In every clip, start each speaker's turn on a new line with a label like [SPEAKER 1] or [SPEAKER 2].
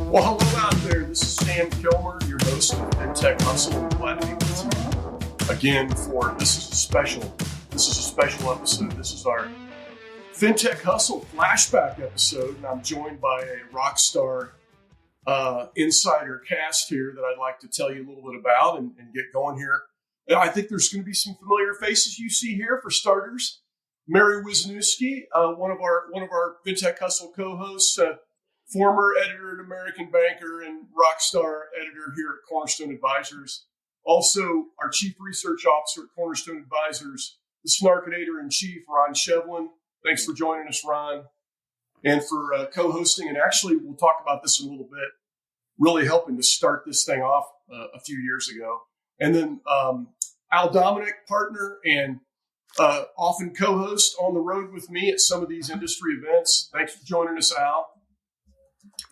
[SPEAKER 1] Well, hello out there. This is Sam Kilmer, your host of FinTech Hustle. I'm glad to be with you again for this is a special episode. This is our FinTech Hustle Flashback episode, and I'm joined by a rock star insider cast here that I'd like to tell you a little bit about and get going here. I think there's going to be some familiar faces you see here. For starters, Mary Wisniewski, one of our FinTech Hustle co-hosts, former editor at American Banker and rock star editor here at Cornerstone Advisors. Also, our chief research officer at Cornerstone Advisors, the Snarkinator in chief, Ron Shevlin. Thanks for joining us, Ron, and for co-hosting. And actually, we'll talk about this in a little bit, really helping to start this thing off a few years ago. And then Dominick, partner and often co-host on the road with me at some of these industry events. Thanks for joining us, Al.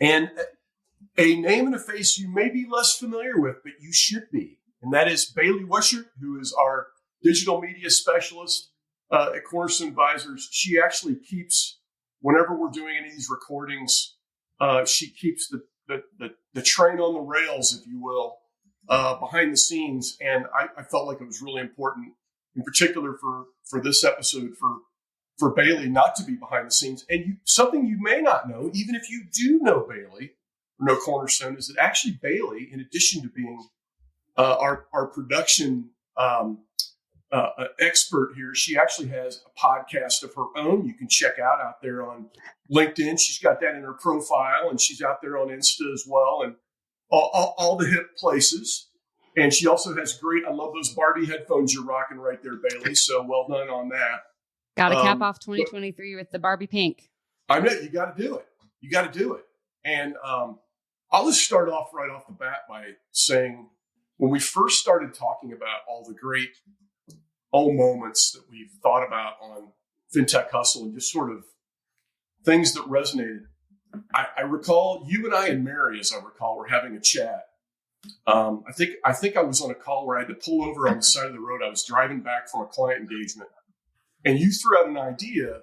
[SPEAKER 1] And a name and a face you may be less familiar with, but you should be. And that is Bailee Wishart, who is our digital media specialist at Cornerstone Advisors. She actually keeps, whenever we're doing any of these recordings, she keeps the train on the rails, if you will, behind the scenes. And I felt like it was really important, in particular for this episode, for Bailee not to be behind the scenes. And something you may not know, even if you do know Bailee or know Cornerstone, is that actually Bailee, in addition to being our production expert here, she actually has a podcast of her own you can check out there on LinkedIn. She's got that in her profile, and she's out there on Insta as well, and all the hip places. And she also has I love those Barbie headphones you're rocking right there, Bailee. So well done on that.
[SPEAKER 2] Got to cap off 2023 with the Barbie pink.
[SPEAKER 1] I know, you got to do it. And I'll just start off right off the bat by saying, when we first started talking about all the great moments that we've thought about on FinTech Hustle and just sort of things that resonated, I recall you and I and Mary, as I recall, were having a chat. I think I was on a call where I had to pull over on the side of the road. I was driving back from a client engagement. And you threw out an idea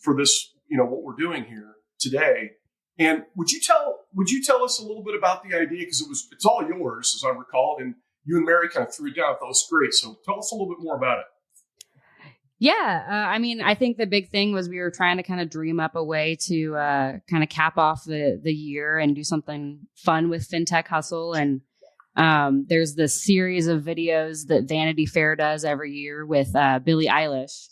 [SPEAKER 1] for this, what we're doing here today. And would you tell us a little bit about the idea? Because it's all yours, as I recall, and you and Mary kind of threw it down. I thought it was great. So tell us a little bit more about it.
[SPEAKER 2] Yeah, I think the big thing was we were trying to kind of dream up a way to kind of cap off the year and do something fun with FinTech Hustle. And there's this series of videos that Vanity Fair does every year with Billie Eilish,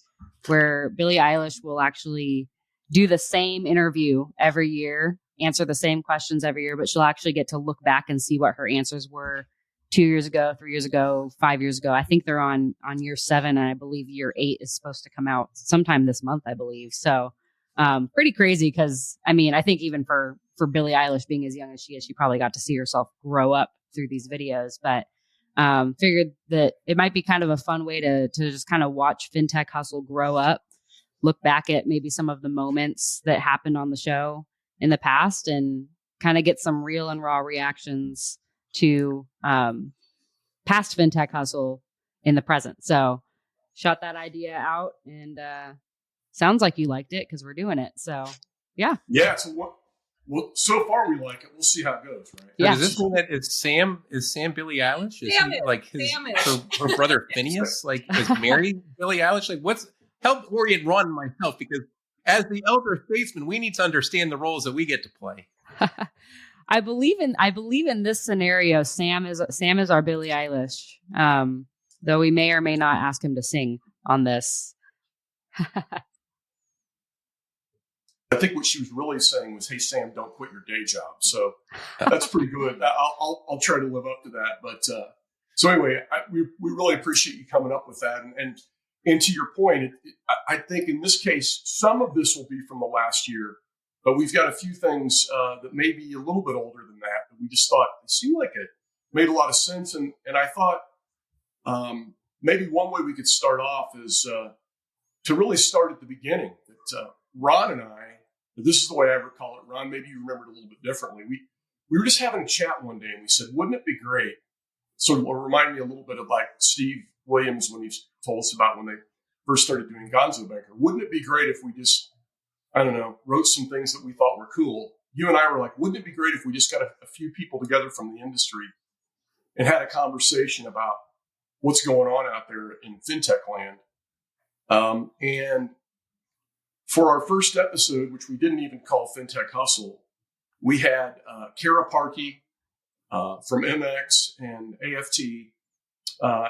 [SPEAKER 2] where Billie Eilish will actually do the same interview every year, answer the same questions every year, but she'll actually get to look back and see what her answers were 2 years ago, 3 years ago, 5 years ago. I think they're on year 7, and I believe year 8 is supposed to come out sometime this month, I believe. So pretty crazy because, I think even for Billie Eilish being as young as she is, she probably got to see herself grow up through these videos, but figured that it might be kind of a fun way to just kind of watch FinTech Hustle grow up, look back at maybe some of the moments that happened on the show in the past and kind of get some real and raw reactions to past FinTech Hustle in the present. So shot that idea out, and sounds like you liked it because we're doing it. So yeah.
[SPEAKER 1] So well, so far we like it. We'll see how it goes, right?
[SPEAKER 3] Yeah. Does this mean that is Sam Billie Eilish? Is
[SPEAKER 4] Sam
[SPEAKER 3] he
[SPEAKER 4] is.
[SPEAKER 3] like her brother Phineas? Like, is Mary Billie Eilish? Like, help orient Ron and myself, because as the elder statesman, we need to understand the roles that we get to play.
[SPEAKER 2] I believe in this scenario, Sam is our Billie Eilish. Though we may or may not ask him to sing on this.
[SPEAKER 1] I think what she was really saying was, "Hey Sam, don't quit your day job." So that's pretty good. I'll try to live up to that. But so anyway, we really appreciate you coming up with that. And to your point, I think in this case, some of this will be from the last year, but we've got a few things that may be a little bit older than that we just thought it seemed like it made a lot of sense. And I thought maybe one way we could start off is to really start at the beginning. That Ron and I, this is the way I recall it. Ron, maybe you remember it a little bit differently. We were just having a chat one day, and we said, wouldn't it be great? So it reminded me a little bit of like Steve Williams when he told us about when they first started doing Gonzo Banker. Wouldn't it be great if we just, I don't know, wrote some things that we thought were cool, you and I were like, wouldn't it be great if we just got a few people together from the industry and had a conversation about what's going on out there in FinTech land? And for our first episode, which we didn't even call FinTech Hustle, we had Kara Parkey from MX and AFT,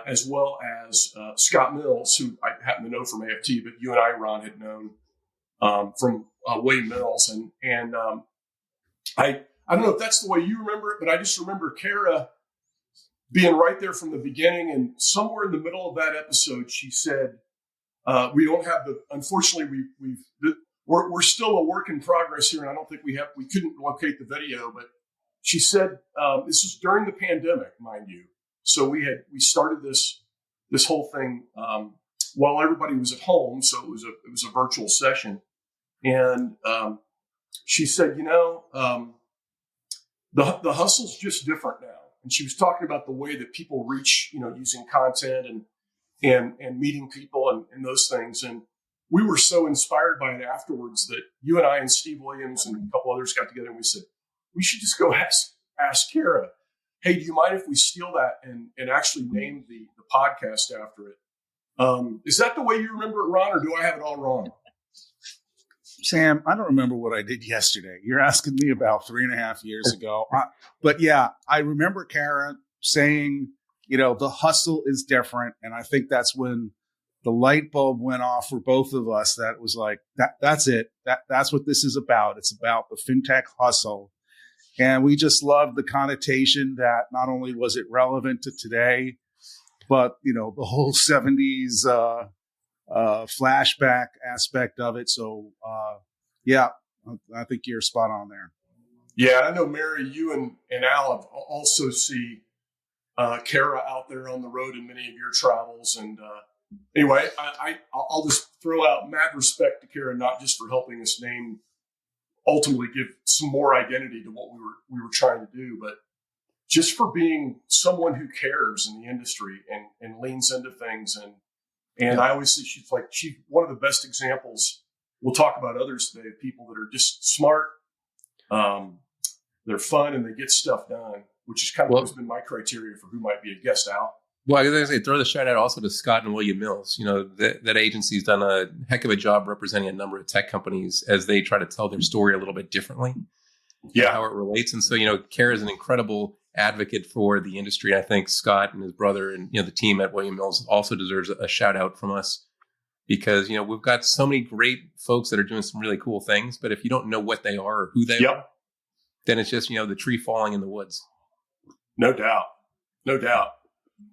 [SPEAKER 1] as well as Scott Mills, who I happen to know from AFT, but you and I, Ron, had known from William Mills. And I don't know if that's the way you remember it, but I just remember Kara being right there from the beginning. And somewhere in the middle of that episode, she said, we don't have unfortunately, we're still a work in progress here. And I don't think we couldn't locate the video, but she said, this was during the pandemic, mind you. So we started this whole thing, while everybody was at home. So it was a virtual session. And, she said, the hustle's just different now. And she was talking about the way that people reach, using content and meeting people and those things. And we were so inspired by it afterwards that you and I and Steve Williams and a couple others got together and we said, we should just go ask Kara, hey, do you mind if we steal that and actually name the podcast after it? Is that the way you remember it, Ron, or do I have it all wrong?
[SPEAKER 4] Sam, I don't remember what I did yesterday. You're asking me about 3.5 years ago. But yeah, I remember Kara saying, the hustle is different. And I think that's when the light bulb went off for both of us. That was like, that's it. That's what this is about. It's about the FinTech hustle. And we just loved the connotation that not only was it relevant to today, but, the whole 70s, flashback aspect of it. So, yeah, I think you're spot on there.
[SPEAKER 1] Yeah, I know, Mary, you and Al have also see Kara out there on the road in many of your travels. And anyway, I'll just throw out mad respect to Kara, not just for helping us ultimately give some more identity to what we were trying to do, but just for being someone who cares in the industry and leans into things. And I always say she's one of the best examples. We'll talk about others today, of people that are just smart, they're fun, and they get stuff done, which is kind of always been my criteria for who might be a guest out.
[SPEAKER 3] Well, I was going to say, throw the shout out also to Scott and William Mills. That agency's done a heck of a job representing a number of tech companies as they try to tell their story a little bit differently.
[SPEAKER 1] Yeah,
[SPEAKER 3] how it relates. And so, Kara is an incredible advocate for the industry. I think Scott and his brother and, the team at William Mills also deserves a shout out from us because, we've got so many great folks that are doing some really cool things. But if you don't know what they are or who they are, then it's just, the tree falling in the woods. No doubt.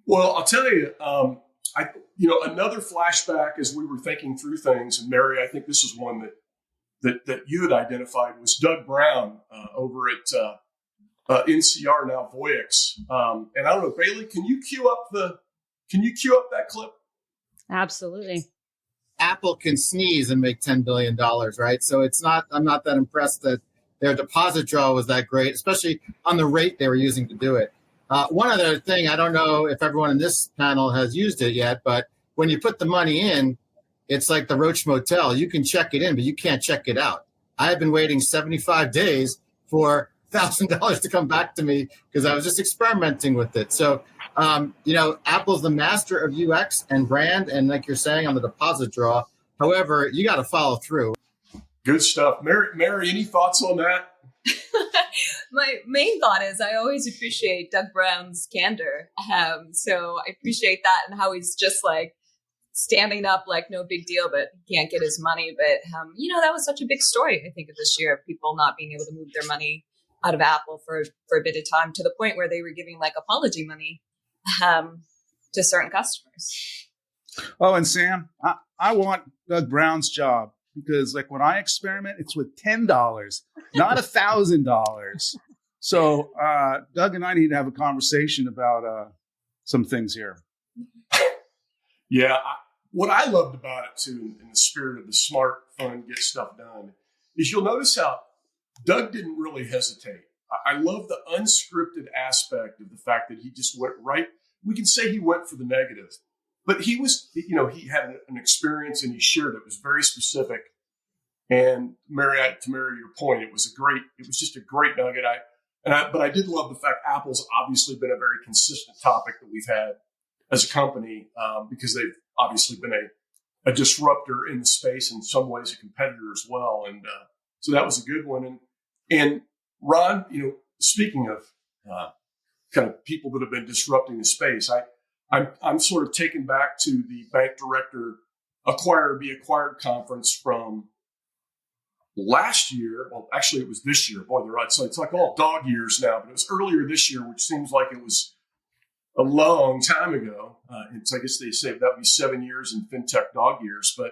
[SPEAKER 3] Well, I'll tell you, another flashback as we were thinking through things, and Mary, I think this is one that you had identified, was Doug Brown over at NCR, now Voyix. And I don't know, Bailee, can you cue up that clip?
[SPEAKER 2] Absolutely.
[SPEAKER 5] Apple can sneeze and make $10 billion, right? So I'm not that impressed that their deposit draw was that great, especially on the rate they were using to do it. One other thing, I don't know if everyone in this panel has used it yet, but when you put the money in, it's like the Roach Motel. You can check it in, but you can't check it out. I have been waiting 75 days for $1,000 to come back to me because I was just experimenting with it. So, Apple's the master of UX and brand, and like you're saying on the deposit draw. However, you got to follow through.
[SPEAKER 1] Good stuff. Mary, any thoughts on that?
[SPEAKER 6] My main thought is I always appreciate Doug Brown's candor. So I appreciate that and how he's just like standing up like no big deal, but he can't get his money. But, that was such a big story, I think, of this year, of people not being able to move their money out of Apple for a bit of time, to the point where they were giving like apology money to certain customers.
[SPEAKER 4] Oh, and Sam, I want Doug Brown's job. Because when I experiment, it's with $10, not $1,000. So Doug and I need to have a conversation about some things here.
[SPEAKER 1] Yeah, what I loved about it too, in the spirit of the smart, fun, get stuff done, is you'll notice how Doug didn't really hesitate. I love the unscripted aspect of the fact that he just went right. We can say he went for the negative. But he was, he had an experience and he shared it. It was very specific. And to marry your point, it was just a great nugget. But I did love the fact Apple's obviously been a very consistent topic that we've had as a company, because they've obviously been a disruptor in the space, in some ways a competitor as well. And so that was a good one. And Ron, speaking of kind of people that have been disrupting the space, I'm sort of taken back to the Bank Director Acquire Be Acquired conference from last year. Well, actually, it was this year. Boy, they're right. So it's like all dog years now, but it was earlier this year, which seems like it was a long time ago. I guess they say that would be 7 years in FinTech dog years. But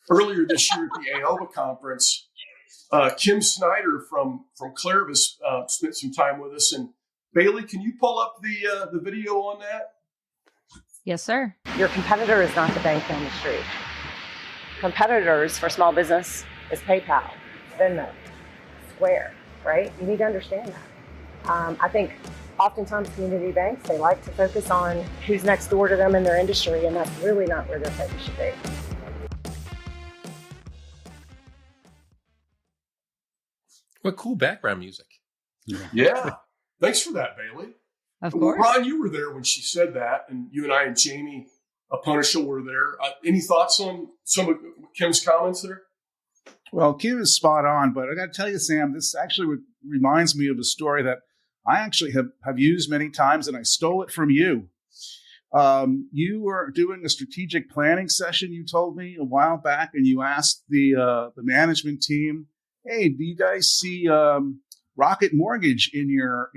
[SPEAKER 1] earlier this year at the AOBA conference, Kim Snyder from Clairvis spent some time with us. And Bailee, can you pull up the video on that?
[SPEAKER 2] Yes, sir.
[SPEAKER 7] Your competitor is not the bank down the street. Competitors for small business is PayPal, Venmo, Square, right? You need to understand that. I think oftentimes community banks, they like to focus on who's next door to them in their industry, and that's really not where their focus should be.
[SPEAKER 3] What cool background music.
[SPEAKER 1] Yeah. Thanks for that, Bailee.
[SPEAKER 2] Of
[SPEAKER 1] Well,
[SPEAKER 2] course.
[SPEAKER 1] Ron, you were there when she said that, and you and I and Jamie Punishel were there. Any thoughts on some of Kim's comments there?
[SPEAKER 4] Well, Kim is spot on, but I got to tell you, Sam, this actually reminds me of a story that I actually have used many times, and I stole it from you. You were doing a strategic planning session, you told me a while back, and you asked the management team, "Hey, do you guys see Rocket Mortgage in your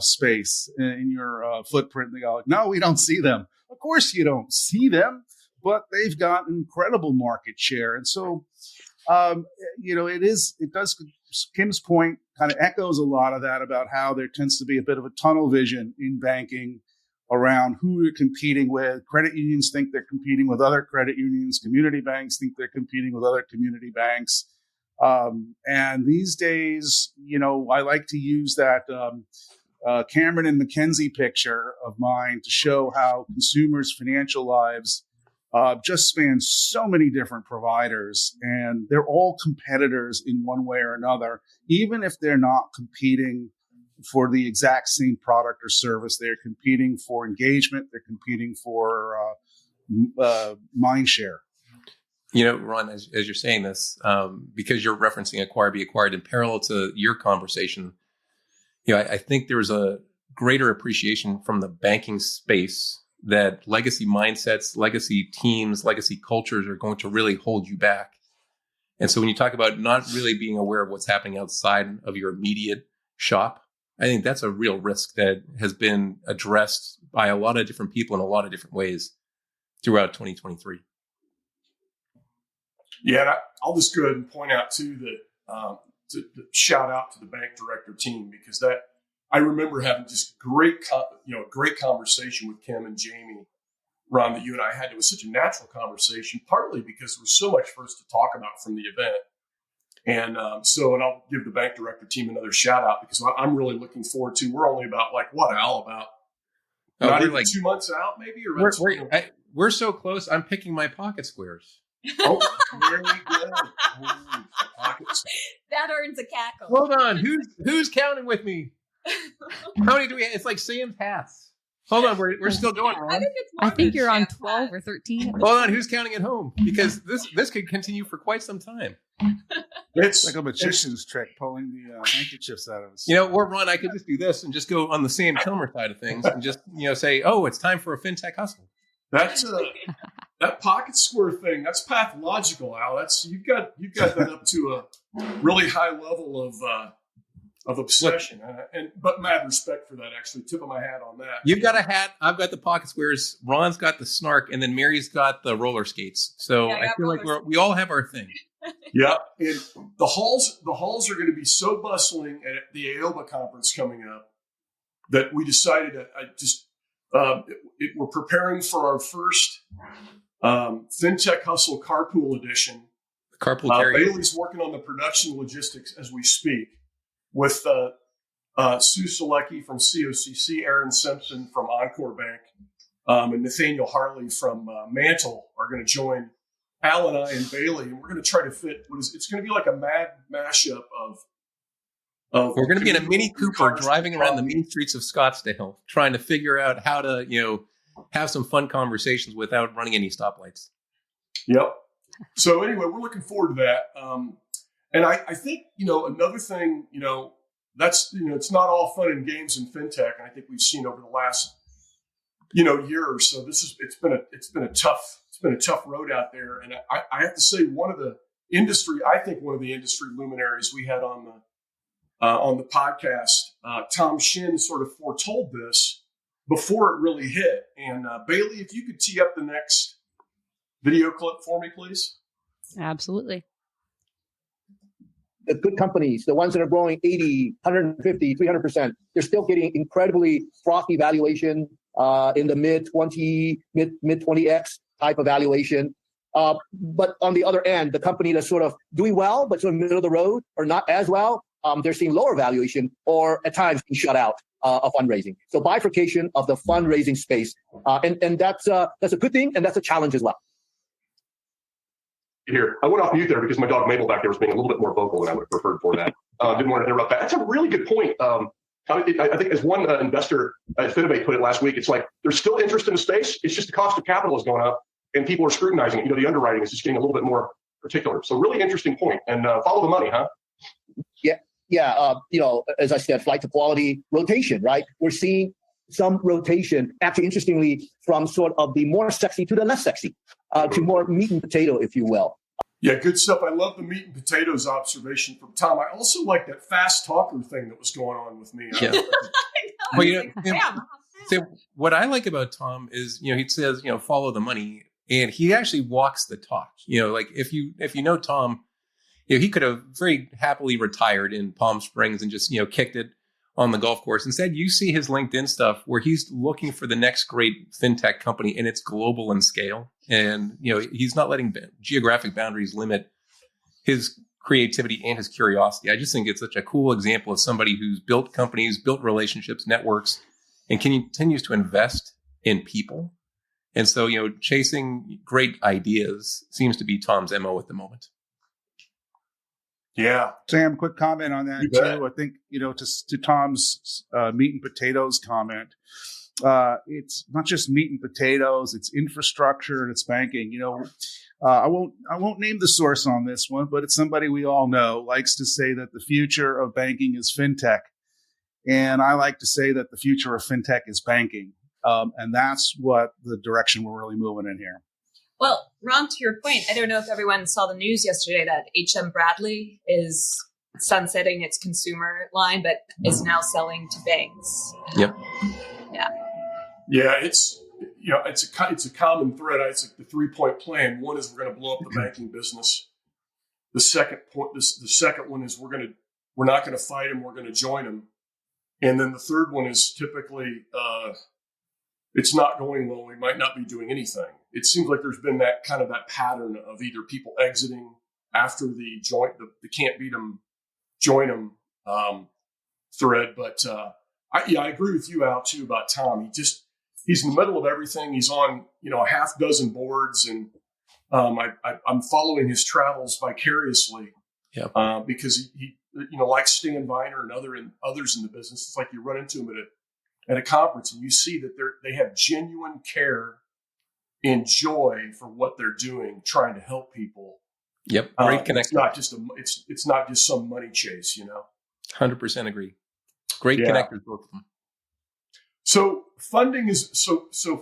[SPEAKER 4] space, in your footprint?" And they go, "No, we don't see them." Of course, you don't see them, but they've got incredible market share, and so. It does, Kim's point kind of echoes a lot of that about how there tends to be a bit of a tunnel vision in banking around who you're competing with. Credit unions think they're competing with other credit unions. Community banks think they're competing with other community banks. And these days, I like to use that Cameron and McKenzie picture of mine to show how consumers' financial lives just span so many different providers, and they're all competitors in one way or another, even if they're not competing for the exact same product or service. They're competing for engagement. They're competing for mind share.
[SPEAKER 3] Ron, as you're saying this, because you're referencing Acquire Be Acquired in parallel to your conversation, I think there's a greater appreciation from the banking space that legacy mindsets, legacy teams, legacy cultures are going to really hold you back. And so when you talk about not really being aware of what's happening outside of your immediate shop, I think that's a real risk that has been addressed by a lot of different people in a lot of different ways throughout 2023.
[SPEAKER 1] Yeah, and I'll just go ahead and point out too that to shout out to the bank director team, because I remember having just great conversation with Kim and Jamie, Ron, that you and I had. It was such a natural conversation, partly because there was so much for us to talk about from the event. And and I'll give the bank director team another shout out, because I'm really looking forward to, we're only about not even like 2 months out, maybe? Or
[SPEAKER 3] we're so close, I'm picking my pocket squares.
[SPEAKER 1] Oh, there we go.
[SPEAKER 6] That earns a cackle.
[SPEAKER 3] Hold on, who's counting with me? How many do we have? It's like Sam's hats. Hold on, we're still going, Ron.
[SPEAKER 2] I think you're on 12 or 13.
[SPEAKER 3] Hold on, who's counting at home? Because this could continue for quite some time.
[SPEAKER 4] It's like a magician's trick, pulling the handkerchiefs out of us.
[SPEAKER 3] Or Ron, I could just do this and just go on the Sam Kilmer side of things and just say, "Oh, it's time for a FinTech hustle."
[SPEAKER 1] That's that pocket square thing. That's pathological, Al. You've got that up to a really high level of obsession, but mad respect for that. Actually, tip of my hat on that.
[SPEAKER 3] You've got a hat. I've got the pocket squares. Ron's got the snark, and then Mary's got the roller skates. So I feel like we all have our thing.
[SPEAKER 1] Yeah, and the halls are going to be so bustling at the AOBA conference coming up that we decided we're preparing for our first FinTech Hustle Carpool Edition.
[SPEAKER 3] Carpool karaoke.
[SPEAKER 1] Bailee's working on the production logistics as we speak, with Sue Selecki from COCC, Aaron Simpson from Encore Bank, and Nathaniel Harley from Mantle are going to join Al and I and Bailee, and we're going to try to fit it's going to be like a mad mashup of
[SPEAKER 3] we're going to be in a Mini Cooper driving around the mean streets of Scottsdale, trying to figure out how to, have some fun conversations without running any stoplights.
[SPEAKER 1] Yep. So anyway, we're looking forward to that. And I think, another thing, that's, it's not all fun and games in fintech. And I think we've seen over the last, year or so, it's been a tough road out there. And I have to say one of the industry luminaries we had on the podcast, Tom Shen sort of foretold this before it really hit. And Bailee, if you could tee up the next video clip for me, please.
[SPEAKER 2] Absolutely.
[SPEAKER 8] The good companies, the ones that are growing 80, 150, 300%, they're still getting incredibly frothy valuation in the mid 20x type of valuation. But on the other end, the company that's sort of doing well, but sort of middle of the road or not as well, they're seeing lower valuation or at times being shut out of fundraising. So bifurcation of the fundraising space. And that's a good thing, and that's a challenge as well.
[SPEAKER 9] Here, I went off mute there because my dog Mabel back there was being a little bit more vocal than I would have preferred for that. Didn't want to interrupt that. That's a really good point. I think as one investor at Finovate put it last week, it's like there's still interest in the space. It's just the cost of capital is going up and people are scrutinizing it. The underwriting is just getting a little bit more particular. So really interesting point. And follow the money, huh?
[SPEAKER 8] Yeah. As I said, flight to quality rotation, right? We're seeing some rotation, actually, interestingly, from sort of the more sexy to the less sexy, to more meat and potato, if you will.
[SPEAKER 1] Yeah, good stuff. I love the meat and potatoes observation from Tom. I also like that fast talker thing that was going on with me.
[SPEAKER 3] Yeah. So what I like about Tom is, he says, follow the money, and he actually walks the talk. Like if you know Tom, he could have very happily retired in Palm Springs and just, kicked it on the golf course. Instead, you see his LinkedIn stuff where he's looking for the next great fintech company, and it's global in scale. And, he's not letting geographic boundaries limit his creativity and his curiosity. I just think it's such a cool example of somebody who's built companies, built relationships, networks, and continues to invest in people. And so, chasing great ideas seems to be Tom's MO at the moment.
[SPEAKER 1] Yeah.
[SPEAKER 4] Sam, quick comment on that too. I think, to Tom's meat and potatoes comment, it's not just meat and potatoes, it's infrastructure and it's banking. I won't name the source on this one, but it's somebody we all know likes to say that the future of banking is fintech. And I like to say that the future of fintech is banking. And that's what the direction we're really moving in here.
[SPEAKER 6] Well, Ron, to your point, I don't know if everyone saw the news yesterday that H.M. Bradley is sunsetting its consumer line, but is now selling to banks.
[SPEAKER 3] Yep.
[SPEAKER 6] Yeah.
[SPEAKER 1] Yeah, it's a common thread. It's like the 3-point plan. One is we're going to blow up the banking business. The second one is we're not going to fight them. We're going to join them. And then the third one is typically it's not going well. We might not be doing anything. It seems like there's been that pattern of either people exiting after the can't beat them, join them thread. But I agree with you, Al, too, about Tom. He's in the middle of everything. He's on a half dozen boards, and I'm following his travels vicariously.
[SPEAKER 3] Yeah.
[SPEAKER 1] Because he like Stan Viner and others in the business. It's like you run into him at a conference and you see that they have genuine care and joy for what they're doing, trying to help people.
[SPEAKER 3] Yep. Great connection.
[SPEAKER 1] It's not just some money chase,
[SPEAKER 3] 100% agree. Great connectors, both of them.
[SPEAKER 1] So funding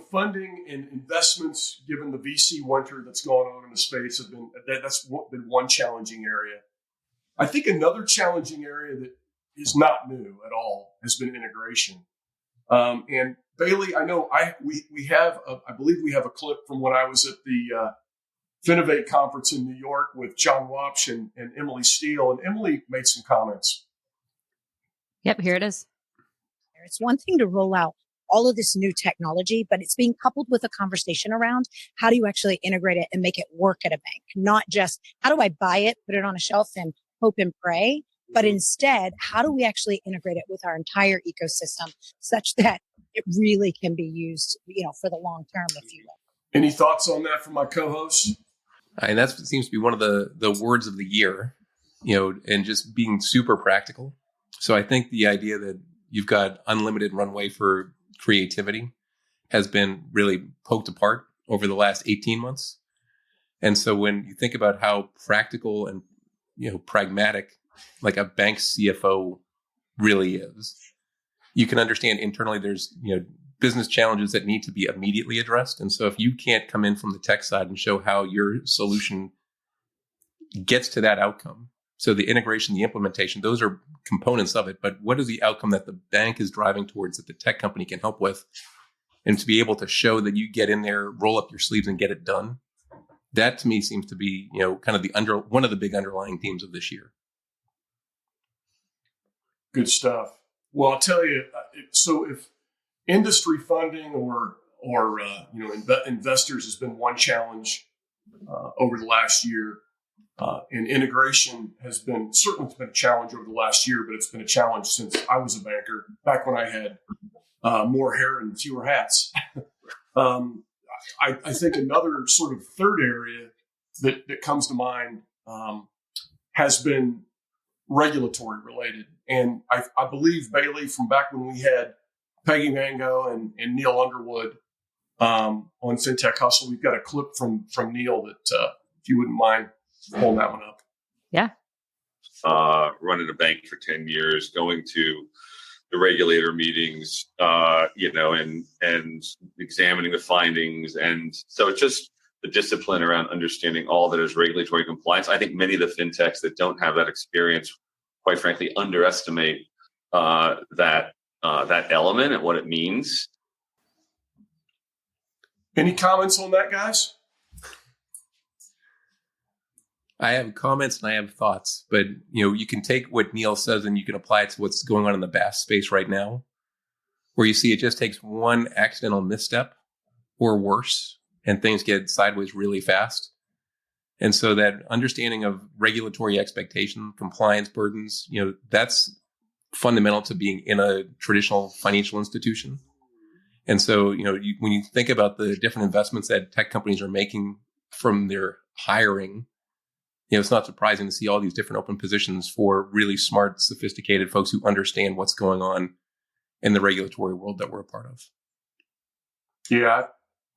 [SPEAKER 1] funding and investments, given the VC winter that's going on in the space, that's been one challenging area. I think another challenging area that is not new at all has been integration. And Bailee, I know I believe we have a clip from when I was at the Finovate conference in New York with John Wapsh and Emily Steele, and Emily made some comments.
[SPEAKER 2] Yep, here it is.
[SPEAKER 10] It's one thing to roll out all of this new technology, but it's being coupled with a conversation around how do you actually integrate it and make it work at a bank? Not just how do I buy it, put it on a shelf and hope and pray, but instead, how do we actually integrate it with our entire ecosystem such that it really can be used, for the long term, if you will.
[SPEAKER 1] Any thoughts on that from my co-hosts?
[SPEAKER 3] And that seems to be one of the words of the year, and just being super practical. So I think the idea that you've got unlimited runway for creativity has been really poked apart over the last 18 months. And so when you think about how practical and, pragmatic like a bank CFO really is, you can understand internally there's, business challenges that need to be immediately addressed. And so if you can't come in from the tech side and show how your solution gets to that outcome, so the integration, the implementation, those are components of it. But what is the outcome that the bank is driving towards that the tech company can help with? And to be able to show that you get in there, roll up your sleeves and get it done. That to me seems to be, kind of one of the big underlying themes of this year.
[SPEAKER 1] Good stuff. Well, I'll tell you, so if industry funding or investors has been one challenge over the last year, and integration has been certainly been a challenge over the last year, but it's been a challenge since I was a banker, back when I had more hair and fewer hats. I think another sort of third area that comes to mind has been regulatory related. And I believe, Bailee, from back when we had Peggy Mango and Neil Underwood on FinTech Hustle, we've got a clip from Neil that if you wouldn't mind pulling that one up.
[SPEAKER 2] Yeah.
[SPEAKER 11] Running a bank for 10 years, going to the regulator meetings, and examining the findings. And so it's just the discipline around understanding all that is regulatory compliance. I think many of the fintechs that don't have that experience, quite frankly, underestimate that element and what it means.
[SPEAKER 1] Any comments on that, guys?
[SPEAKER 3] I have comments and I have thoughts, but you can take what Neil says and you can apply it to what's going on in the BaaS space right now, where you see it just takes one accidental misstep or worse, and things get sideways really fast. And so that understanding of regulatory expectation, compliance burdens, that's fundamental to being in a traditional financial institution. And so, when you think about the different investments that tech companies are making from their hiring, it's not surprising to see all these different open positions for really smart, sophisticated folks who understand what's going on in the regulatory world that we're a part of.
[SPEAKER 1] Yeah,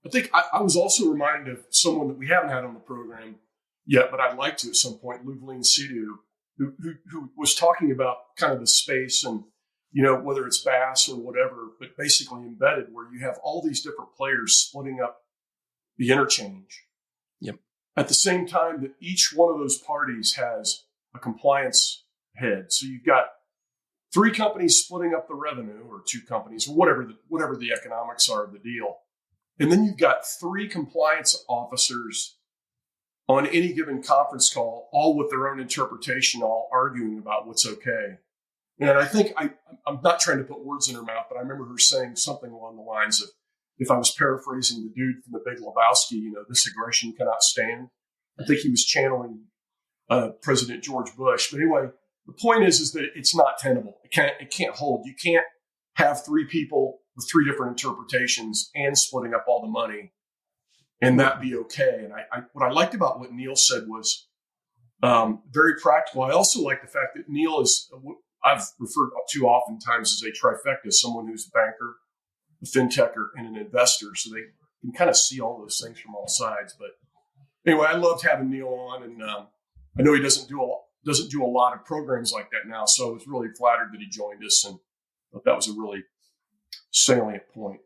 [SPEAKER 1] I think I was also reminded of someone that we haven't had on the program yet, but I'd like to at some point, Bailee Wishart, who was talking about kind of the space and, whether it's BaaS or whatever, but basically embedded, where you have all these different players splitting up the interchange.
[SPEAKER 3] Yep.
[SPEAKER 1] At the same time that each one of those parties has a compliance head. So you've got 3 companies splitting up the revenue, or 2 companies, or whatever the economics are of the deal. And then you've got 3 compliance officers on any given conference call, all with their own interpretation, all arguing about what's okay. And I think I'm not trying to put words in her mouth, but I remember her saying something along the lines of, if I was paraphrasing the dude from The Big Lebowski, this aggression cannot stand. I think he was channeling President George Bush. But anyway, the point is that it's not tenable. It can't hold. You can't have 3 people with 3 different interpretations and splitting up all the money and that be okay. And what I liked about what Neil said was very practical. I also like the fact that Neil is, I've referred to oftentimes as a trifecta, someone who's a banker, a fintech, and an investor. So they can kind of see all those things from all sides. But anyway, I loved having Neil on, and I know he doesn't do a lot of programs like that now. So I was really flattered that he joined us, and thought that was a really salient point.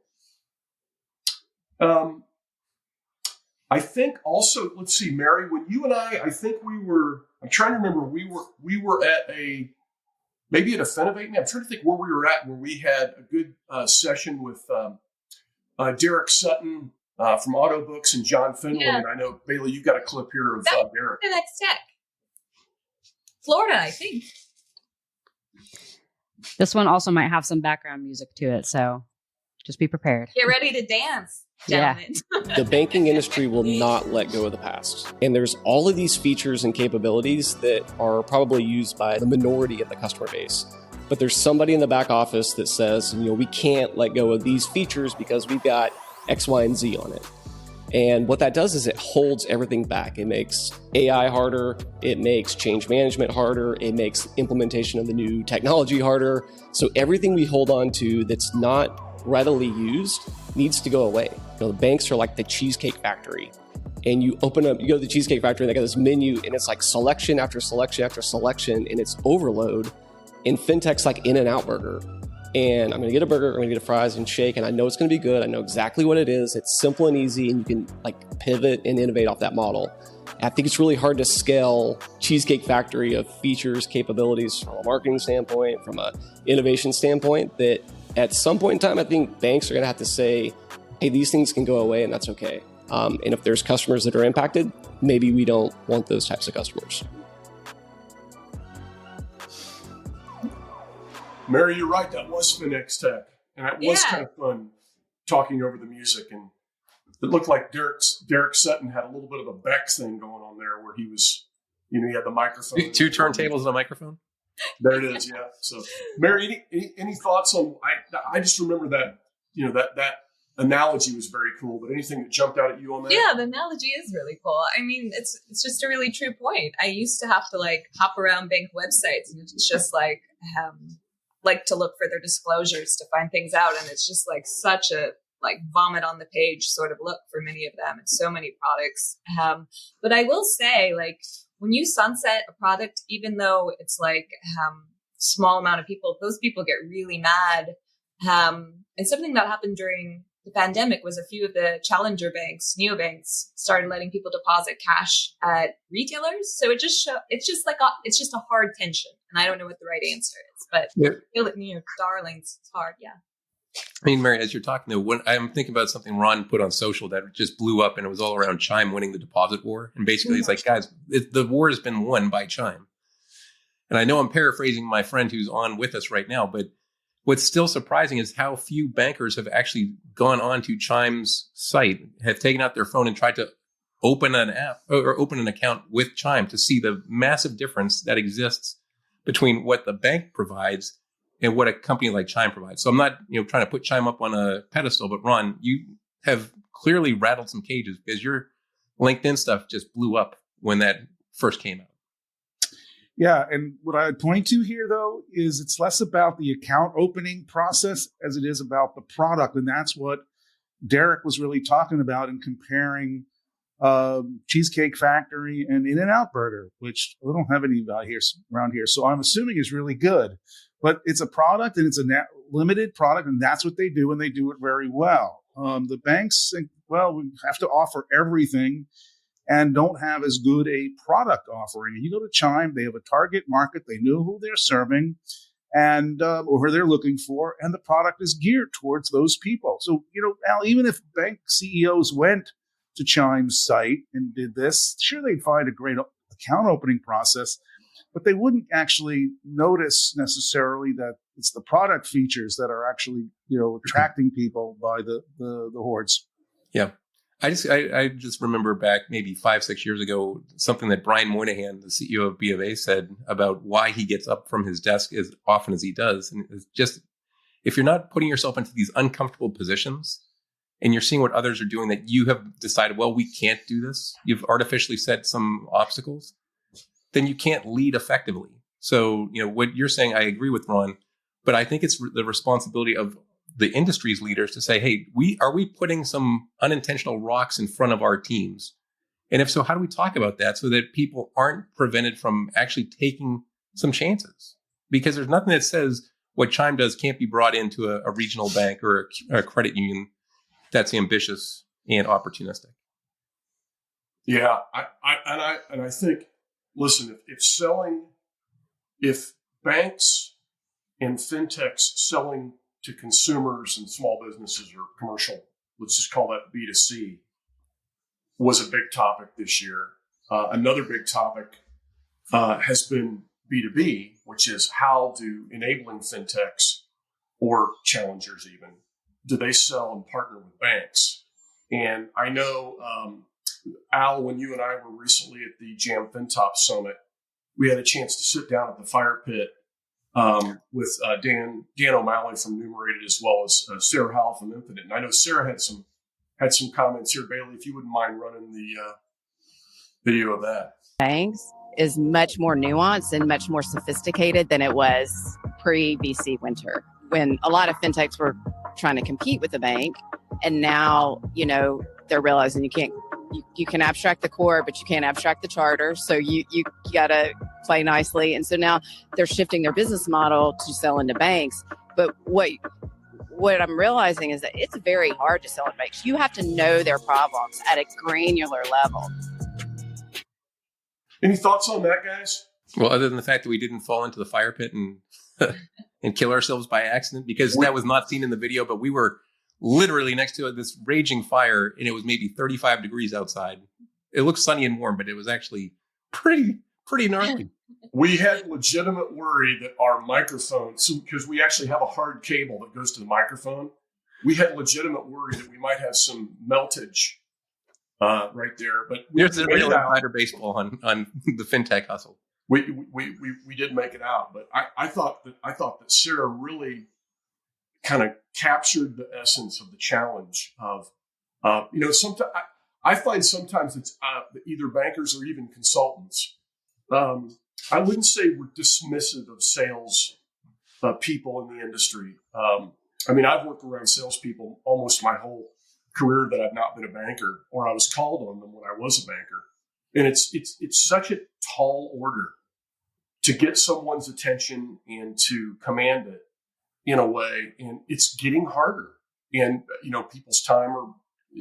[SPEAKER 1] I think also, let's see, Mary, when you and I think I'm trying to remember, we were at maybe at a Finovate. I'm trying to think where we were at, where we had a good session with Derik Sutton from Autobooks and John Finley.
[SPEAKER 6] Yeah.
[SPEAKER 1] And I know, Bailee, you've got a clip here of
[SPEAKER 6] That was
[SPEAKER 1] Derik.
[SPEAKER 6] the next tech. Florida, I think.
[SPEAKER 2] This one also might have some background music to it, so just be prepared.
[SPEAKER 6] Get ready to dance, gentlemen.
[SPEAKER 2] Yeah.
[SPEAKER 12] The banking industry will not let go of the past. And there's all of these features and capabilities that are probably used by the minority of the customer base. But there's somebody in the back office that says, we can't let go of these features because we've got X, Y, and Z on it. And what that does is it holds everything back. It makes AI harder. It makes change management harder. It makes implementation of the new technology harder. So everything we hold on to that's not readily used needs to go away. The banks are like the Cheesecake Factory. And you open up, you go to the Cheesecake Factory and they got this menu and it's like selection after selection after selection and it's overload. And FinTech's like In-N-Out Burger. And I'm going to get a burger, I'm going to get a fries and shake, and I know it's going to be good. I know exactly what it is. It's simple and easy, and you can like pivot and innovate off that model. I think it's really hard to scale Cheesecake Factory of features, capabilities from a marketing standpoint, from an innovation standpoint, that at some point in time, I think banks are going to have to say, hey, these things can go away, and that's okay. And if there's customers that are impacted, maybe we don't want those types of customers.
[SPEAKER 1] Mary, you're right. That was FinX Tech. And it was kind of fun talking over the music. And it looked like Derik Sutton had a little bit of a Beck thing going on there where he was, he had the microphone.
[SPEAKER 3] Two turntables and a microphone?
[SPEAKER 1] There it is, yeah. So, Mary, any thoughts on, I just remember that, that analogy was very cool, but anything that jumped out at you on that?
[SPEAKER 6] Yeah, the analogy is really cool. I mean, it's just a really true point. I used to have to hop around bank websites and it's just to look for their disclosures to find things out. And it's just such a vomit on the page sort of look for many of them. It's so many products. But I will say when you sunset a product, even though it's small amount of people, those people get really mad. And something that happened during the pandemic was a few of the challenger banks, neobanks, started letting people deposit cash at retailers. So it's just a hard tension. And I don't know what the right answer is, but darlings, it's hard. Yeah.
[SPEAKER 3] I mean, Mary, as you're talking though, when I'm thinking about something Ron put on social that just blew up and it was all around Chime winning the deposit war. And basically it's like, guys, the war has been won by Chime. And I know I'm paraphrasing my friend who's on with us right now, but what's still surprising is how few bankers have actually gone on to Chime's site, have taken out their phone and tried to open an app or open an account with Chime to see the massive difference that exists between what the bank provides and what a company like Chime provides. So I'm not, trying to put Chime up on a pedestal, but Ron, you have clearly rattled some cages because your LinkedIn stuff just blew up when that first came out.
[SPEAKER 4] Yeah, and what I'd point to here, though, is it's less about the account opening process as it is about the product. And that's what Derik was really talking about in comparing Cheesecake Factory and In-N-Out Burger, which we don't have any around here. So I'm assuming is really good. But it's a product and it's a limited product, and that's what they do, and they do it very well. The banks think, well, we have to offer everything and don't have as good a product offering. And you go to Chime, they have a target market, they know who they're serving and or who they're looking for, and the product is geared towards those people. So, Al, even if bank CEOs went to Chime's site and did this, sure, they'd find a great account opening process, but they wouldn't actually notice necessarily that it's the product features that are actually, attracting people by the hordes.
[SPEAKER 3] Yeah. I just remember back maybe 5-6 years ago, something that Brian Moynihan, the CEO of B of A, said about why he gets up from his desk as often as he does. And it's just, if you're not putting yourself into these uncomfortable positions and you're seeing what others are doing that you have decided, well, we can't do this, you've artificially set some obstacles, then you can't lead effectively. So, what you're saying, I agree with Ron, but I think it's the responsibility of the industry's leaders to say, hey, are we putting some unintentional rocks in front of our teams? And if so, how do we talk about that so that people aren't prevented from actually taking some chances? Because there's nothing that says what Chime does can't be brought into a regional bank or a credit union that's ambitious and opportunistic.
[SPEAKER 1] Yeah, I think, listen, if banks and fintechs selling to consumers and small businesses or commercial, let's just call that B2C, was a big topic this year. Another big topic has been B2B, which is how do enabling fintechs or challengers even, do they sell and partner with banks? And I know, Al, when you and I were recently at the Jam FinTop Summit, we had a chance to sit down at the fire pit with Dan O'Malley from Numerated, as well as Sarah Howell from Infinite. And I know Sarah had some had some comments here. Bailee, if you wouldn't mind running the video of that.
[SPEAKER 13] Banks is much more nuanced and much more sophisticated than it was pre-VC winter, when a lot of fintechs were trying to compete with the bank. And now, they're realizing you can abstract the core, but you can't abstract the charter. So you got to play nicely. And so now they're shifting their business model to sell into banks. But what I'm realizing is that it's very hard to sell into banks. You have to know their problems at a granular level.
[SPEAKER 1] Any thoughts on that, guys?
[SPEAKER 3] Well, other than the fact that we didn't fall into the fire pit and and kill ourselves by accident, because that was not seen in the video, but we were literally next to this raging fire, and it was maybe 35 degrees outside. It looked sunny and warm, but it was actually pretty gnarly.
[SPEAKER 1] We had legitimate worry that our microphone, because we actually have a hard cable that goes to the microphone, we had legitimate worry that we might have some meltage right there. But
[SPEAKER 3] there's a real insider baseball on the FinTech Hustle.
[SPEAKER 1] We did make it out, but I thought that Sarah really kind of captured the essence of the challenge of sometimes I find sometimes it's either bankers or even consultants. I wouldn't say we're dismissive of sales people in the industry. I've worked around salespeople almost my whole career that I've not been a banker, or I was called on them when I was a banker. And it's such a tall order to get someone's attention and to command it in a way. And it's getting harder. And, people's time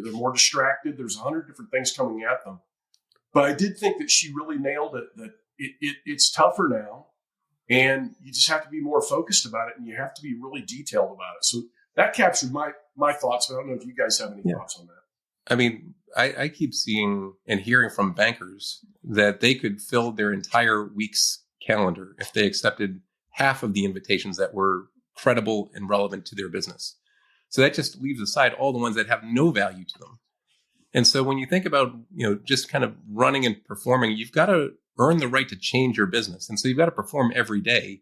[SPEAKER 1] they're more distracted. There's 100 different things coming at them. But I did think that she really nailed it, that it's tougher now. And you just have to be more focused about it, and you have to be really detailed about it. So that captured my thoughts. But I don't know if you guys have any thoughts on that.
[SPEAKER 3] I keep seeing and hearing from bankers that they could fill their entire week's calendar if they accepted half of the invitations that were credible and relevant to their business. So that just leaves aside all the ones that have no value to them. And so when you think about, just kind of running and performing, you've got to earn the right to change your business. And so you've got to perform every day.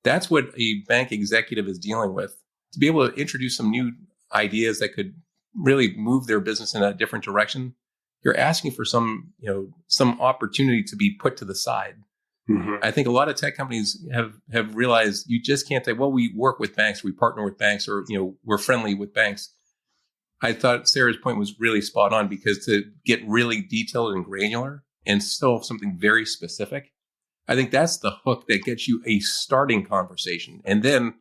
[SPEAKER 3] That's what a bank executive is dealing with, to be able to introduce some new ideas that could really move their business in a different direction. You're asking for some opportunity to be put to the side. Mm-hmm. I think a lot of tech companies have realized you just can't say, well, we work with banks, we partner with banks, or, we're friendly with banks. I thought Sarah's point was really spot on, because to get really detailed and granular and still something very specific, I think that's the hook that gets you a starting conversation. And then,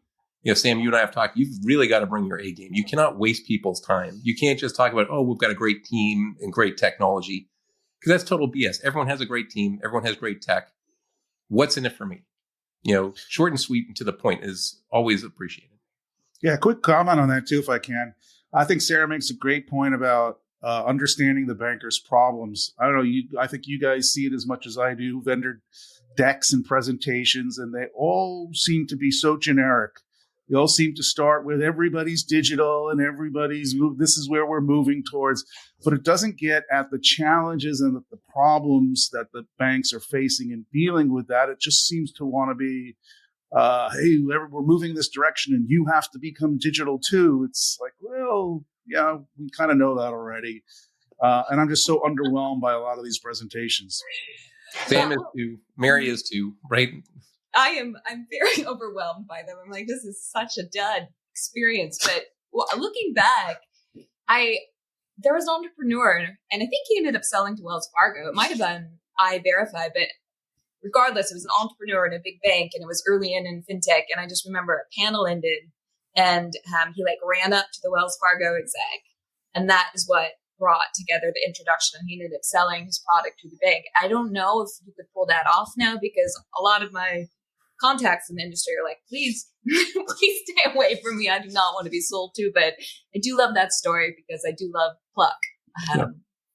[SPEAKER 3] Sam, you and I have talked, you've really got to bring your A game. You cannot waste people's time. You can't just talk about, we've got a great team and great technology, because that's total BS. Everyone has a great team. Everyone has great tech. What's in it for me? Short and sweet and to the point is always appreciated.
[SPEAKER 4] Yeah, quick comment on that too, if I can. I think Sarah makes a great point about understanding the banker's problems. I don't know, I think you guys see it as much as I do, vendor decks and presentations, and they all seem to be so generic. They all seem to start with everybody's digital and this is where we're moving towards, but it doesn't get at the challenges and the problems that the banks are facing in dealing with that. It just seems to want to be, hey, we're moving this direction and you have to become digital too. It's like, well, yeah, we kind of know that already. And I'm just so underwhelmed by a lot of these presentations.
[SPEAKER 3] Sam is too, Mary is too, right?
[SPEAKER 6] I'm very overwhelmed by them. I'm like, this is such a dud experience. But looking back, there was an entrepreneur, and I think he ended up selling to Wells Fargo. It might have been iVerify, but regardless, it was an entrepreneur in a big bank, and it was early in FinTech. And I just remember a panel ended, and he ran up to the Wells Fargo exec, and that is what brought together the introduction. He ended up selling his product to the bank. I don't know if you could pull that off now, because a lot of my contacts in the industry are like, please stay away from me. I do not want to be sold to, but I do love that story because I do love pluck.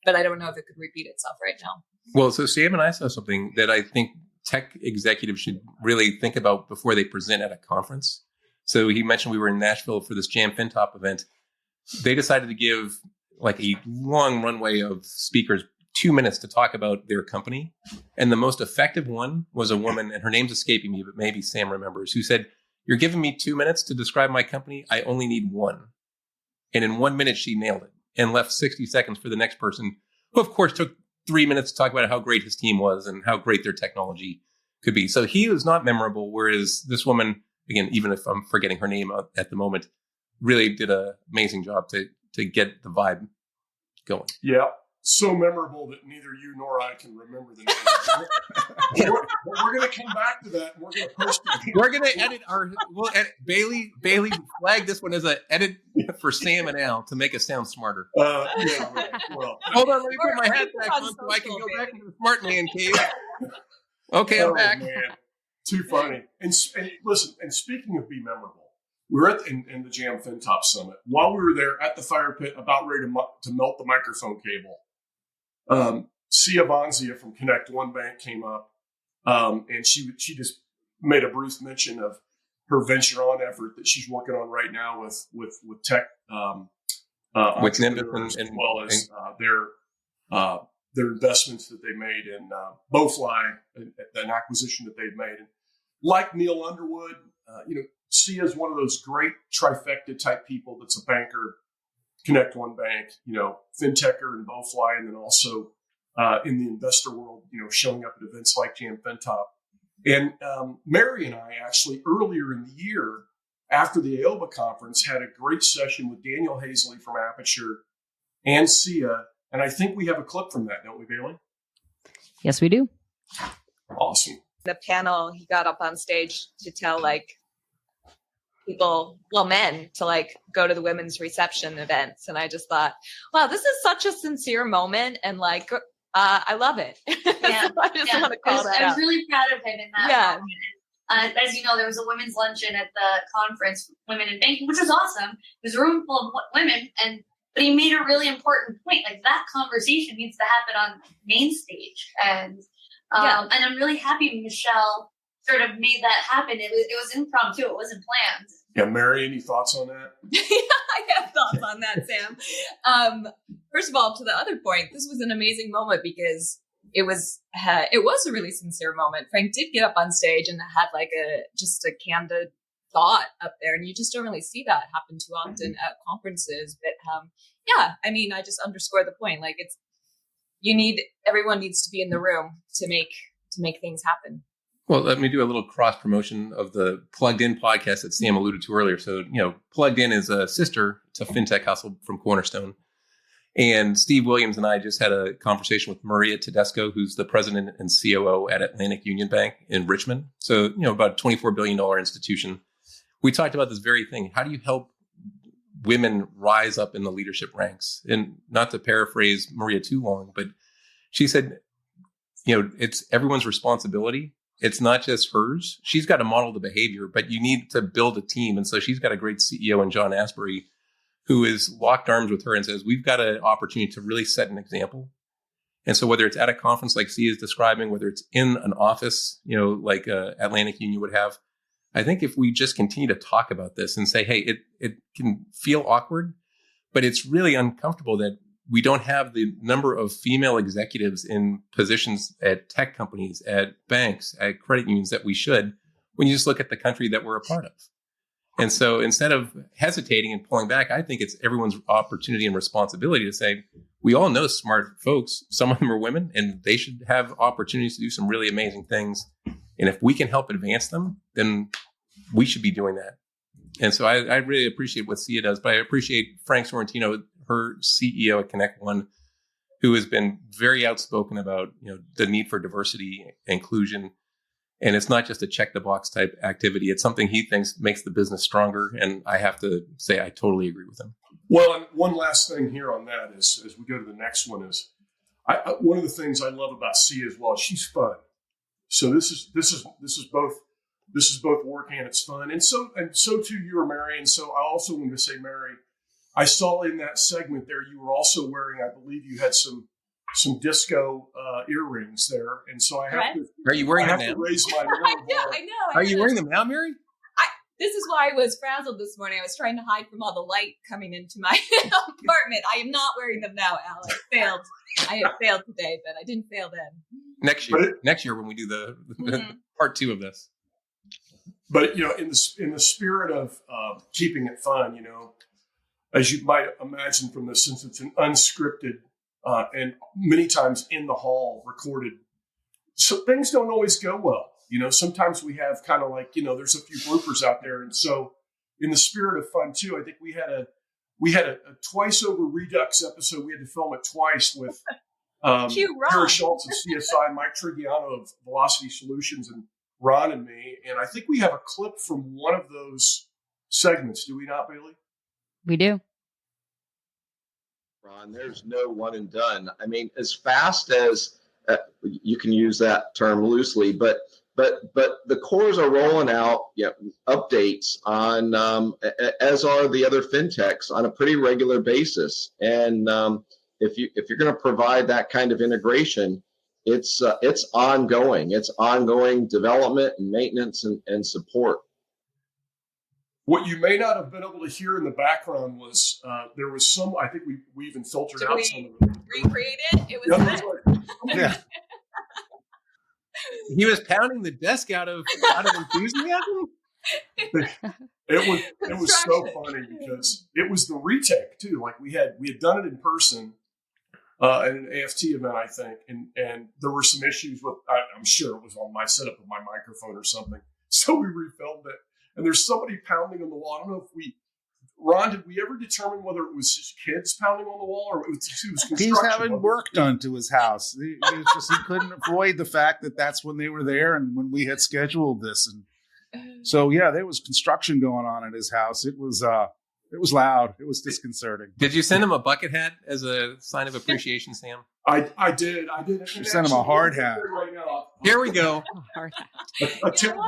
[SPEAKER 6] But I don't know if it could repeat itself right now.
[SPEAKER 3] Well, so Sam and I saw something that I think tech executives should really think about before they present at a conference. So he mentioned we were in Nashville for this Jam FinTop event. They decided to give a long runway of speakers 2 minutes to talk about their company. And the most effective one was a woman, and her name's escaping me, but maybe Sam remembers, who said, "You're giving me 2 minutes to describe my company. I only need one." And in 1 minute, she nailed it. and left 60 seconds for the next person, who of course took 3 minutes to talk about how great his team was and how great their technology could be. So he was not memorable, whereas this woman, again, even if I'm forgetting her name at the moment, really did an amazing job to get the vibe going.
[SPEAKER 1] Yeah. So memorable that neither you nor I can remember the name. We're going to come back to that. And we're going to post it.
[SPEAKER 3] We're going to edit Bailee flagged this one as an edit for Sam and Al to make us sound smarter.
[SPEAKER 1] Yeah, right. Well,
[SPEAKER 3] hold on, let me put my hat back on so I can go back into the smart man cave. Okay, I'm back.
[SPEAKER 1] Man. Too funny. And listen, and speaking of be memorable, we were in the Jam FinTop Summit. While we were there at the fire pit, about ready to melt the microphone cable, Vansia from Connect One Bank came up, and she just made a brief mention of her venture on effort that she's working on right now with tech entrepreneurs, as well as their investments that they made in Bowfly, an acquisition that they've made. And like Neil Underwood, Sia is one of those great trifecta type people that's a banker, Connect One Bank, FinTecher and Bowfly, and then also in the investor world, showing up at events like Jam FinTop. And Mary and I actually earlier in the year, after the AOBA conference, had a great session with Daniel Hazley from Aperture and Sia. And I think we have a clip from that, don't we, Bailee?
[SPEAKER 2] Yes, we do.
[SPEAKER 1] Awesome.
[SPEAKER 6] The panel, he got up on stage to tell men to go to the women's reception events. And I just thought, wow, this is such a sincere moment. And I love it.
[SPEAKER 14] Yeah.
[SPEAKER 6] I just want to call that out.
[SPEAKER 14] I was really proud of him in that moment. As you know, there was a women's luncheon at the conference, Women in Banking, which was awesome. There's a room full of women, but he made a really important point. That conversation needs to happen on main stage. And I'm really happy Michelle sort of made that happen. It was impromptu. It wasn't planned.
[SPEAKER 1] Yeah, Mary, any thoughts on that?
[SPEAKER 6] I have thoughts on that, Sam. First of all, to the other point, this was an amazing moment because it was a really sincere moment. Frank did get up on stage and had just a candid thought up there, and you just don't really see that happen too often at conferences. But I just underscore the point. Everyone needs to be in the room to make things happen.
[SPEAKER 3] Well, let me do a little cross promotion of the Plugged In podcast that Sam alluded to earlier. So, Plugged In is a sister to FinTech Hustle from Cornerstone. And Steve Williams and I just had a conversation with Maria Tedesco, who's the president and COO at Atlantic Union Bank in Richmond. So, about a $24 billion institution. We talked about this very thing. How do you help women rise up in the leadership ranks? And not to paraphrase Maria too long, but she said, it's everyone's responsibility. It's not just hers. She's got to model the behavior, but you need to build a team. And so she's got a great CEO in John Asbury, who is locked arms with her and says, we've got an opportunity to really set an example. And so whether it's at a conference like Sia is describing, whether it's in an office, like Atlantic Union would have, I think if we just continue to talk about this and say, hey, it can feel awkward, but it's really uncomfortable that we don't have the number of female executives in positions at tech companies, at banks, at credit unions that we should, when you just look at the country that we're a part of. And so instead of hesitating and pulling back, I think it's everyone's opportunity and responsibility to say, we all know smart folks. Some of them are women, and they should have opportunities to do some really amazing things. And if we can help advance them, then we should be doing that. And so I really appreciate what Sia does, but I appreciate Frank Sorrentino, her CEO at Connect One, who has been very outspoken about the need for diversity, inclusion, and it's not just a check the box type activity. It's something he thinks makes the business stronger, and I have to say I totally agree with him.
[SPEAKER 1] Well, and one last thing here on that is, as we go to the next one, is one of the things I love about Sia as well. She's fun, so this is both work and it's fun, and so too you are, Mary. And so I also want to say, Mary, I saw in that segment there you were also wearing, I believe you had some disco earrings there, and so I have to.
[SPEAKER 3] Are you wearing them now?
[SPEAKER 1] To raise my
[SPEAKER 6] I know.
[SPEAKER 3] Are you wearing them now, Mary?
[SPEAKER 6] This is why I was frazzled this morning. I was trying to hide from all the light coming into my apartment. I am not wearing them now, Al. I have failed today, but I didn't fail then.
[SPEAKER 3] Next year when we do the part 2 of this.
[SPEAKER 1] But in the spirit of keeping it fun, as you might imagine from this, since it's an unscripted and many times in the hall recorded, so things don't always go well. Sometimes we have kind of like, there's a few bloopers out there. And so in the spirit of fun too, I think we had a twice over Redux episode. We had to film it twice with Kara Schultz of CSI, Mike Triggiano of Velocity Solutions, and Ron and me. And I think we have a clip from one of those segments. Do we not, Bailee?
[SPEAKER 2] We do.
[SPEAKER 15] Ron, there's no one and done. I mean, as fast as you can use that term loosely, but the cores are rolling out updates on, as are the other fintechs, on a pretty regular basis. And if you're going to provide that kind of integration, it's ongoing. It's ongoing development and maintenance and support.
[SPEAKER 1] What you may not have been able to hear in the background was there was some. I think we even filtered out some of it.
[SPEAKER 6] Recreate it. It was
[SPEAKER 1] yeah.
[SPEAKER 3] He was pounding the desk out of enthusiasm.
[SPEAKER 1] It was so funny because it was the retake too. Like we had done it in person at an AFT event, I think, and there were some issues with. I'm sure it was on my setup of my microphone or something. So we refilmed it, and there's somebody pounding on the wall. I don't know if Ron, did we ever determine whether it was just kids pounding on the wall or it was construction?
[SPEAKER 4] He's having work done to his house. He couldn't avoid the fact that that's when they were there and when we had scheduled this. And so, yeah, there was construction going on at his house. It was loud. It was disconcerting.
[SPEAKER 3] Did you send him a bucket hat as a sign of appreciation, Sam?
[SPEAKER 1] I did.
[SPEAKER 4] You sent him a hard hat.
[SPEAKER 1] Right now.
[SPEAKER 3] Here we go.
[SPEAKER 2] Hard hat.
[SPEAKER 1] A tip of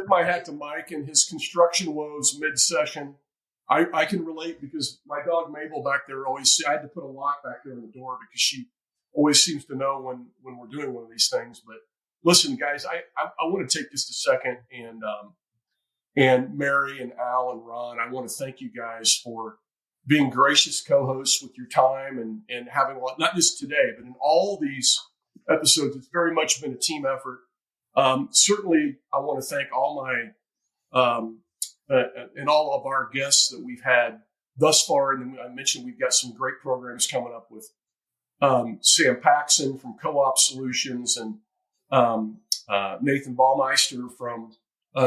[SPEAKER 1] my hat to Mike and his construction woes mid-session. I can relate because my dog Mabel back there I had to put a lock back there on the door because she always seems to know when we're doing one of these things. But listen, guys, I want to take just a second and Mary and Al and Ron, I want to thank you guys for being gracious co-hosts with your time and having a lot, not just today, but in all these episodes. It's very much been a team effort. Certainly, I want to thank all my and all of our guests that we've had thus far. And then I mentioned we've got some great programs coming up with Sam Paxson from Co-op Solutions and Nathan Baumeister from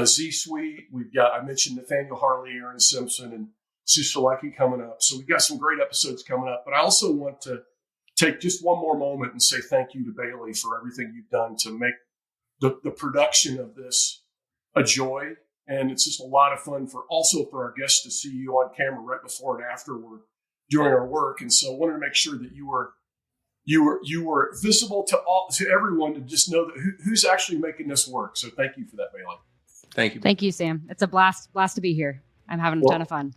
[SPEAKER 1] Z Suite. I mentioned Nathaniel Harley, Aaron Simpson, and Sue Selecki coming up. So we've got some great episodes coming up. But I also want to take just one more moment and say thank you to Bailee for everything you've done to make the production of this a joy. And it's just a lot of fun for our guests to see you on camera right before and after we're doing our work. And so I wanted to make sure that you were visible to everyone to just know that who's actually making this work. So thank you for that, Bailee.
[SPEAKER 3] Thank you.
[SPEAKER 2] Thank you, Sam. It's a blast to be here. I'm having a ton of fun.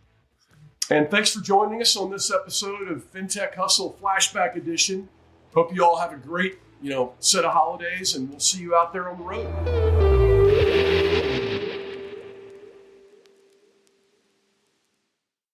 [SPEAKER 1] And thanks for joining us on this episode of FinTech Hustle Flashback Edition. Hope you all have a great, set of holidays, and we'll see you out there on the road.